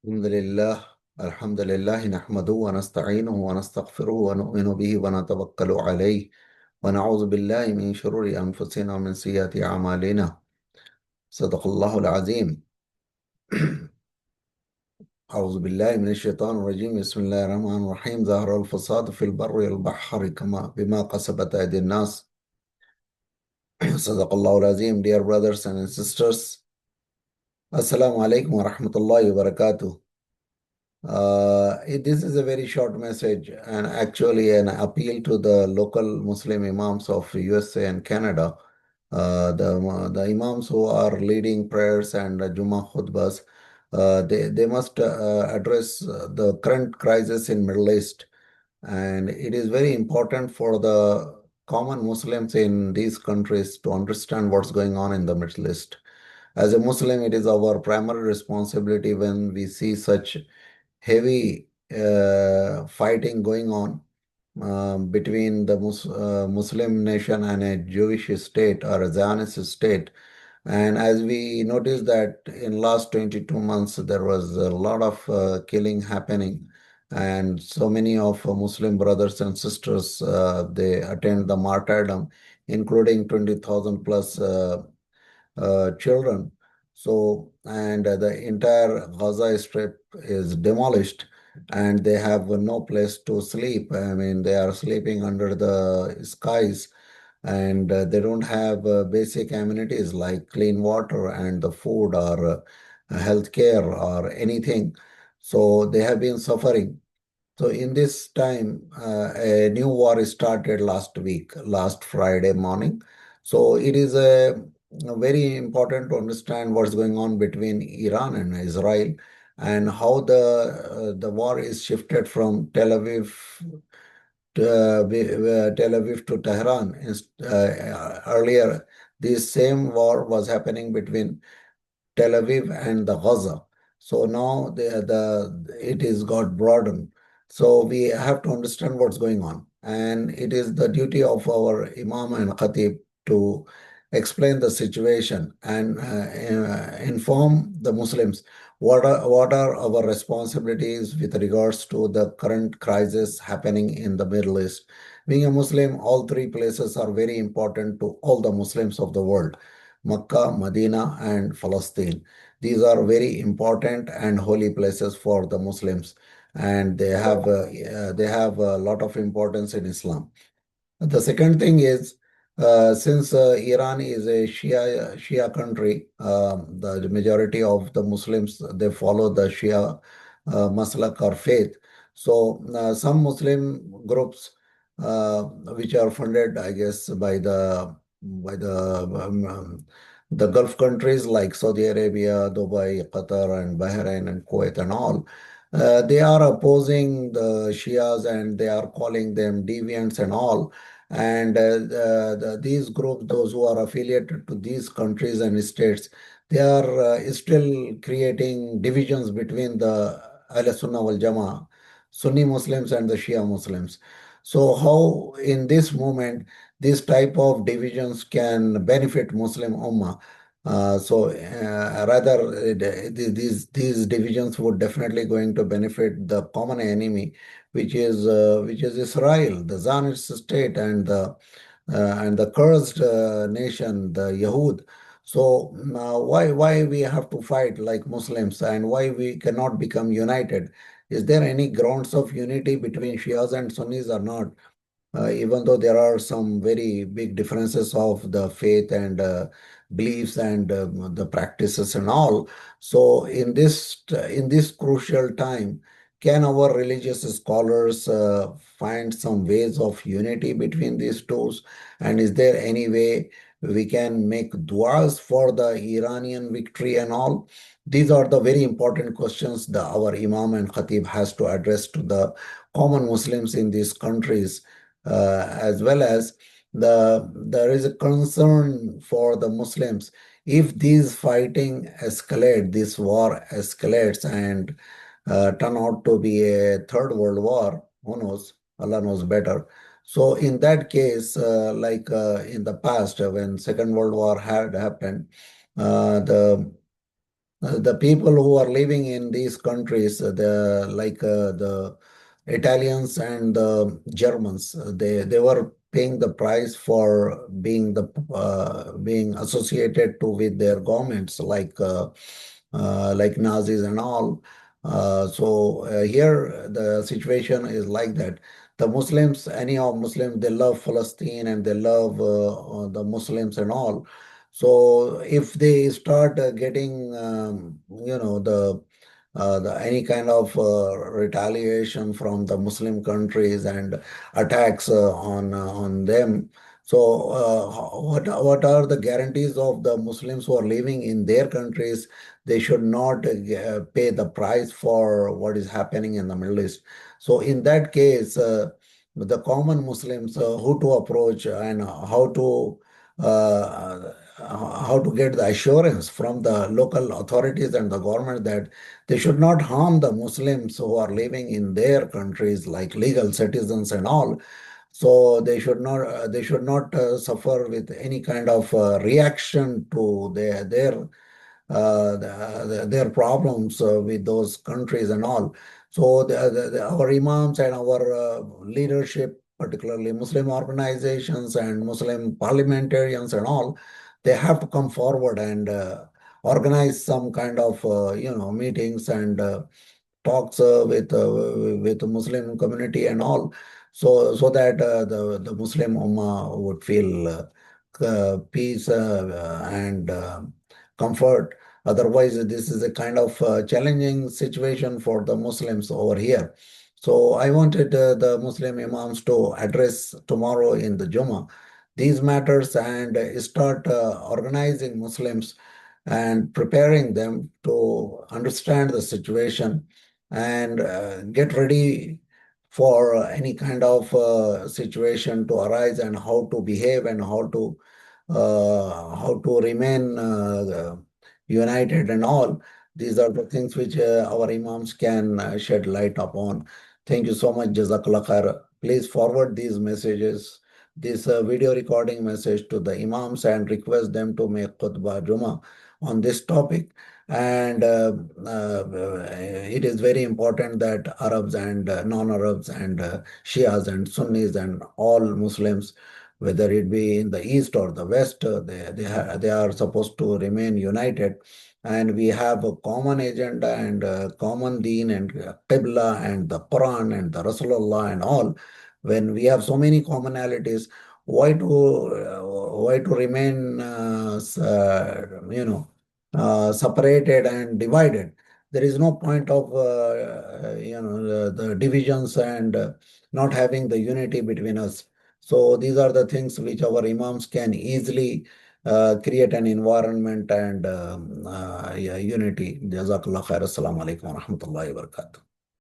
الحمد لله. الحمد لله نحمده ونستعينه ونستغفره ونؤمن به ونتوكل عليه ونعوذ بالله من شرور أنفسنا ومن سيئات أعمالنا. صدق الله العظيم. أعوذ بالله من الشيطان الرجيم. بسم الله الرحمن الرحيم. ظهر الفساد في البر والبحر كما بما كسبت أيدي الناس. صدق الله العظيم. Dear brothers and sisters, Assalamu alaikum wa rahmatullahi wa barakatuh. This is a very short message and actually an appeal to the local Muslim imams of USA and Canada. The imams who are leading prayers and Jummah khutbas, they must address the current crisis in Middle East, and it is very important for the common Muslims in these countries to understand what's going on in the Middle East. As a Muslim, it is our primary responsibility when we see such heavy fighting going on between the Muslim nation and a Jewish state or a Zionist state. And as we noticed that in last 22 months, there was a lot of killing happening. And so many of Muslim brothers and sisters, they attend the martyrdom, including 20,000 plus children. So, and the entire Gaza Strip is demolished and they have no place to sleep. I mean, they are sleeping under the skies and they don't have basic amenities like clean water and the food or health care or anything. So they have been suffering. So in this time, a new war started last week, last Friday morning. So it is very important to understand what's going on between Iran and Israel and how the war is shifted from Tel Aviv to Tehran. Earlier, this same war was happening between Tel Aviv and the Gaza. So now it is got broadened. So we have to understand what's going on. And it is the duty of our Imam and Khatib to explain the situation and inform the Muslims what are our responsibilities with regards to the current crisis happening in the Middle East. Being a Muslim, all three places are very important to all the Muslims of the world. Makkah, Medina, and Palestine. These are very important and holy places for the Muslims, and they have a lot of importance in Islam. The second thing is, since Iran is a Shia country, the majority of the Muslims they follow the Shia Maslak or faith. So some Muslim groups, which are funded, I guess, by the Gulf countries like Saudi Arabia, Dubai, Qatar, and Bahrain, and Kuwait, and all. They are opposing the Shias and they are calling them deviants and all. And these groups, those who are affiliated to these countries and states, they are still creating divisions between the Ahl Sunnah wal Jamaa, Sunni Muslims and the Shia Muslims. So how in this moment these type of divisions can benefit Muslim Ummah? Rather, these divisions would definitely going to benefit the common enemy, which is Israel, the Zionist state, and the cursed nation, the Yahud. So why we have to fight like Muslims and why we cannot become united? Is there any grounds of unity between Shias and Sunnis or not? Even though there are some very big differences of the faith and beliefs and the practices and all. So in this crucial time, can our religious scholars find some ways of unity between these two? And is there any way we can make duas for the Iranian victory and all? These are the very important questions that our Imam and Khatib has to address to the common Muslims in these countries, as well as there is a concern for the Muslims. If these fighting escalate, this war escalates and turn out to be a third world war, who knows? Allah knows better. So in that case, like in the past, when Second World War had happened, the The people who are living in these countries, the Italians and the Germans, they were paying the price for being associated to with their governments, like Nazis and all. Here the situation is like that. The Muslims, anyhow, Muslims, they love Palestine and they love the Muslims and all. So if they start getting, any kind of retaliation from the Muslim countries and attacks on them. So, what are the guarantees of the Muslims who are living in their countries? They should not pay the price for what is happening in the Middle East. So, in that case, the common Muslims, who to approach and uh, how to get the assurance from the local authorities and the government that they should not harm the Muslims who are living in their countries like legal citizens and all. So they should not suffer with any kind of reaction to their problems with those countries and all. So our imams and our leadership, particularly Muslim organizations and Muslim parliamentarians and all, they have to come forward and organize some kind of meetings and talks with the Muslim community and all, so that the Muslim Ummah would feel peace and comfort. Otherwise, this is a kind of challenging situation for the Muslims over here. So I wanted the Muslim Imams to address tomorrow in the Jummah these matters and start organizing Muslims and preparing them to understand the situation and get ready for any kind of situation to arise and how to behave and how to remain united and all. These are the things which our imams can shed light upon. Thank you so much, Jazakallah khair. Please forward these messages, this video recording message to the imams and request them to make khutbah Jummah on this topic. And it is very important that Arabs and non-Arabs and Shias and Sunnis and all Muslims, whether it be in the east or the west, they are supposed to remain united. And we have a common agenda and common deen and Qibla and the Quran and the Rasulullah and all. When we have so many commonalities, why to remain separated and divided? There is no point of the divisions and not having the unity between us. So these are the things which our imams can easily create an environment and yeah, unity. Jazakallah khair. Assalamu alaikum wa rahmatullahi wa barakatuh.